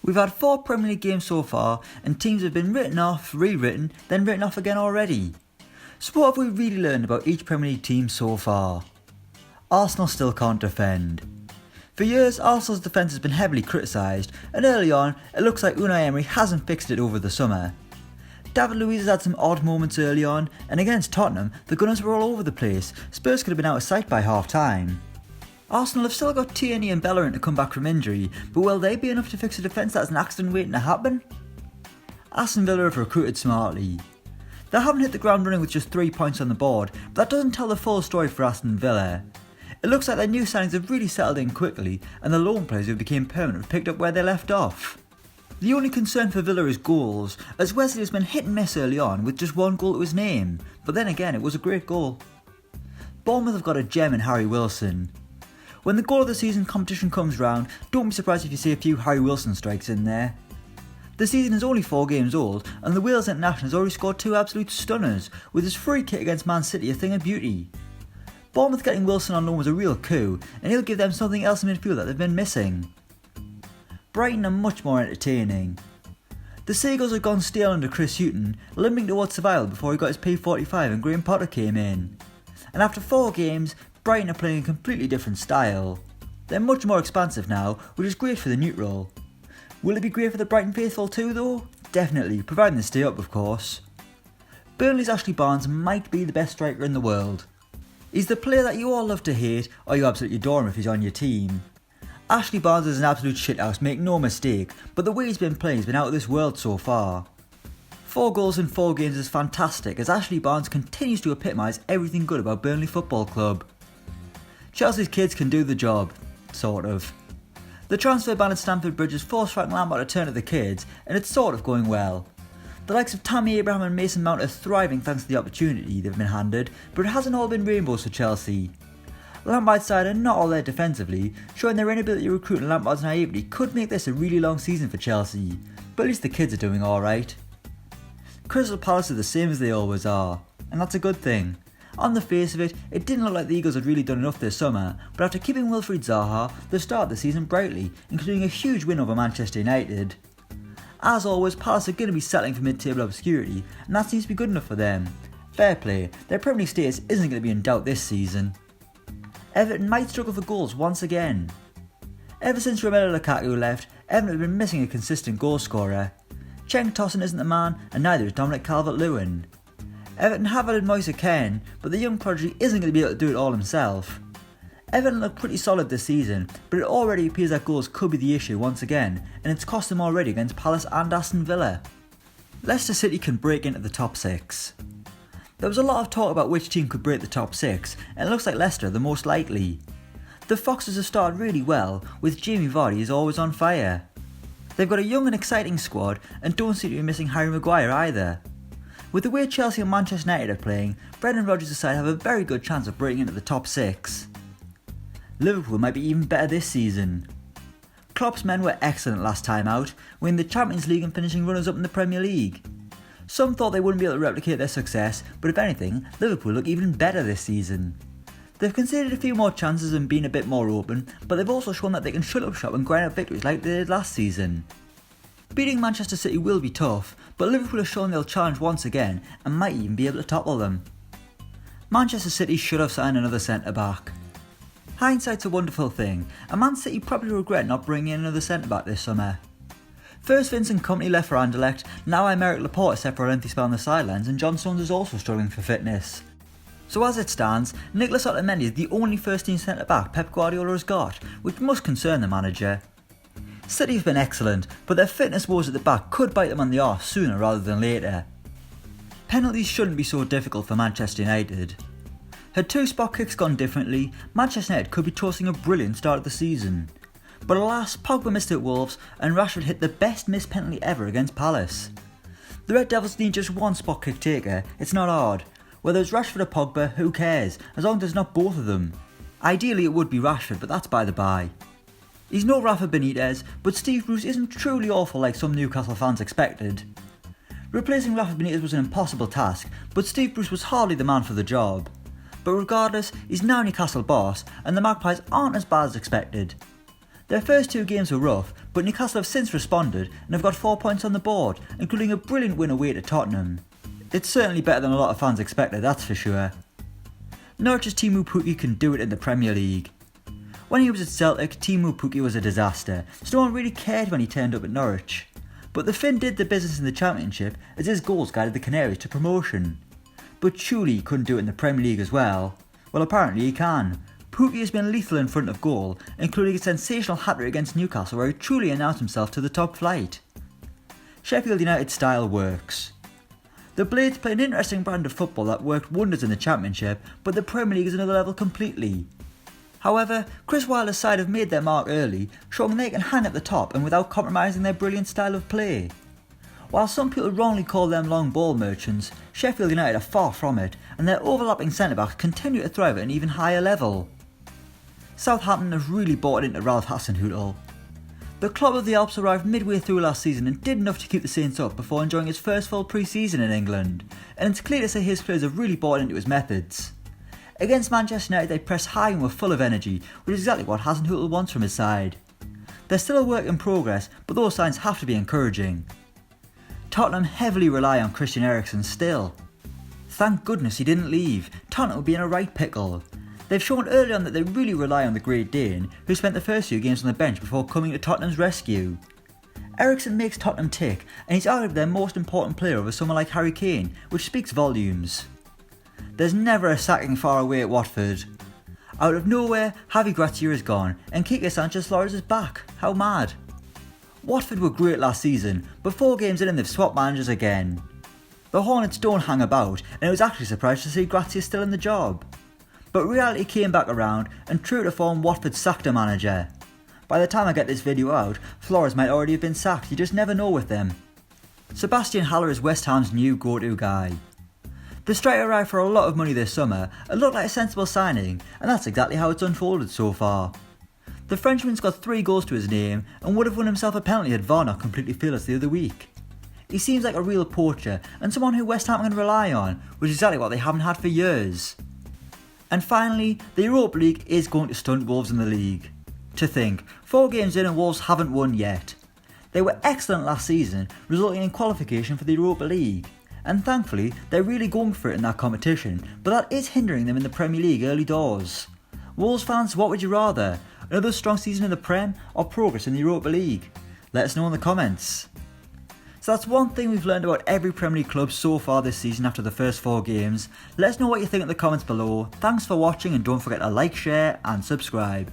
We've had 4 Premier League games so far, and teams have been written off, rewritten, then written off again already. So what have we really learned about each Premier League team so far? Arsenal still can't defend. For years, Arsenal's defence has been heavily criticised, and early on, it looks like Unai Emery hasn't fixed it over the summer. David Luiz has had some odd moments early on, and against Tottenham, the Gunners were all over the place. Spurs could have been out of sight by half time. Arsenal have still got Tierney and Bellerin to come back from injury, but will they be enough to fix a defence that's an accident waiting to happen? Aston Villa have recruited smartly. They haven't hit the ground running with just 3 points on the board, but that doesn't tell the full story for Aston Villa. It looks like their new signings have really settled in quickly, and the loan players who became permanent have picked up where they left off. The only concern for Villa is goals, as Wesley has been hit and miss early on with just 1 goal to his name, but then again it was a great goal. Bournemouth have got a gem in Harry Wilson. When the goal of the season competition comes round, don't be surprised if you see a few Harry Wilson strikes in there. The season is only 4 games old, and the Wales international has already scored 2 absolute stunners, with his free kick against Man City a thing of beauty. Bournemouth getting Wilson on loan was a real coup, and he'll give them something else in midfield that they've been missing. Brighton are much more entertaining. The Seagulls had gone stale under Chris Hughton, limping towards survival before he got his P45 and Graham Potter came in. And after 4 games, Brighton are playing a completely different style. They're much more expansive now, which is great for the neutral. Will it be great for the Brighton faithful too though? Definitely, providing they stay up of course. Burnley's Ashley Barnes might be the best striker in the world. He's the player that you all love to hate, or you absolutely adore him if he's on your team. Ashley Barnes is an absolute shithouse, make no mistake, but the way he's been playing has been out of this world so far. 4 goals in 4 games is fantastic, as Ashley Barnes continues to epitomise everything good about Burnley Football Club. Chelsea's kids can do the job, sort of. The transfer ban at Stamford Bridge has forced Frank Lampard to turn to the kids, and it's sort of going well. The likes of Tammy Abraham and Mason Mount are thriving thanks to the opportunity they've been handed, but it hasn't all been rainbows for Chelsea. Lampard's side are not all there defensively, showing their inability to recruit and Lampard's naivety could make this a really long season for Chelsea, but at least the kids are doing alright. Crystal Palace are the same as they always are, and that's a good thing. On the face of it, it didn't look like the Eagles had really done enough this summer, but after keeping Wilfried Zaha, they started the season brightly, including a huge win over Manchester United. As always, Palace are going to be settling for mid-table obscurity, and that seems to be good enough for them. Fair play, their Premier League status isn't going to be in doubt this season. Everton might struggle for goals once again. Ever since Romelu Lukaku left, Everton have been missing a consistent goal scorer. Cenk Tosun isn't the man, and neither is Dominic Calvert-Lewin. Everton have added Moise Kean, but the young prodigy isn't going to be able to do it all himself. Everton look pretty solid this season, but it already appears that goals could be the issue once again, and it's cost them already against Palace and Aston Villa. Leicester City can break into the top 6. There was a lot of talk about which team could break the top 6, and it looks like Leicester are the most likely. The Foxes have started really well, with Jamie Vardy is always on fire. They've got a young and exciting squad, and don't seem to be missing Harry Maguire either. With the way Chelsea and Manchester United are playing, Brendan Rodgers' side have a very good chance of breaking into the top 6. Liverpool might be even better this season. Klopp's men were excellent last time out, winning the Champions League and finishing runners-up in the Premier League. Some thought they wouldn't be able to replicate their success, but if anything, Liverpool look even better this season. They've conceded a few more chances and been a bit more open, but they've also shown that they can shut up shop and grind out victories like they did last season. Beating Manchester City will be tough, but Liverpool have shown they'll challenge once again and might even be able to topple them. Manchester City should have signed another centre-back. Hindsight's a wonderful thing, and Man City probably regret not bringing in another centre-back this summer. First Vincent Kompany left for Anderlecht, now Aymeric Laporte set for a lengthy spell on the sidelines, and John Stones is also struggling for fitness. So as it stands, Nicolas Otamendi is the only first team centre-back Pep Guardiola has got, which must concern the manager. City have been excellent, but their fitness woes at the back could bite them on the arse sooner rather than later. Penalties shouldn't be so difficult for Manchester United. Had 2 spot kicks gone differently, Manchester United could be toasting a brilliant start of the season. But alas, Pogba missed at Wolves and Rashford hit the best missed penalty ever against Palace. The Red Devils need just 1 spot kick taker, it's not hard. Whether it's Rashford or Pogba, who cares, as long as it's not both of them. Ideally it would be Rashford, but that's by the by. He's no Rafa Benitez, but Steve Bruce isn't truly awful like some Newcastle fans expected. Replacing Rafa Benitez was an impossible task, but Steve Bruce was hardly the man for the job. But regardless, he's now Newcastle boss, and the Magpies aren't as bad as expected. Their first 2 games were rough, but Newcastle have since responded and have got 4 points on the board, including a brilliant win away to Tottenham. It's certainly better than a lot of fans expected, that's for sure. Norwich's Teemu Pukki can do it in the Premier League. When he was at Celtic, Teemu Pukki was a disaster, so no one really cared when he turned up at Norwich. But the Finn did the business in the Championship as his goals guided the Canaries to promotion. But surely he couldn't do it in the Premier League as well. Well, apparently he can. Pukki has been lethal in front of goal, including a sensational hat-trick against Newcastle where he truly announced himself to the top flight. Sheffield United's style works. The Blades play an interesting brand of football that worked wonders in the Championship, but the Premier League is another level completely. However, Chris Wilder's side have made their mark early, showing they can hang at the top and without compromising their brilliant style of play. While some people wrongly call them long ball merchants, Sheffield United are far from it, and their overlapping centre-backs continue to thrive at an even higher level. Southampton have really bought into Ralph Hasenhüttl. The club of the Alps arrived midway through last season and did enough to keep the Saints up before enjoying his first full pre-season in England, and it's clear to say his players have really bought into his methods. Against Manchester United they pressed high and were full of energy, which is exactly what Hasenhüttl wants from his side. They're still a work in progress, but those signs have to be encouraging. Tottenham heavily rely on Christian Eriksen still. Thank goodness he didn't leave, Tottenham would be in a right pickle. They've shown early on that they really rely on the Great Dane, who spent the first few games on the bench before coming to Tottenham's rescue. Eriksen makes Tottenham tick, and he's arguably their most important player over someone like Harry Kane, which speaks volumes. There's never a sacking far away at Watford. Out of nowhere, Javi Gracia is gone, and Quique Sanchez-Flores is back. How mad. Watford were great last season, but 4 games in and they've swapped managers again. The Hornets don't hang about, and I was actually surprised to see Gracia still in the job. But reality came back around, and true to form, Watford sacked a manager. By the time I get this video out, Flores might already have been sacked, you just never know with them. Sebastian Haller is West Ham's new go-to guy. The striker arrived for a lot of money this summer and looked like a sensible signing, and that's exactly how it's unfolded so far. The Frenchman's got 3 goals to his name and would have won himself a penalty had VAR not completely failed us the other week. He seems like a real poacher and someone who West Ham can rely on, which is exactly what they haven't had for years. And finally, the Europa League is going to stunt Wolves in the league. To think, 4 games in and Wolves haven't won yet. They were excellent last season, resulting in qualification for the Europa League. And thankfully, they're really going for it in that competition, but that is hindering them in the Premier League early doors. Wolves fans, what would you rather? Another strong season in the Prem or progress in the Europa League? Let us know in the comments. So that's one thing we've learned about every Premier League club so far this season after the first 4 games. Let us know what you think in the comments below. Thanks for watching and don't forget to like, share and subscribe.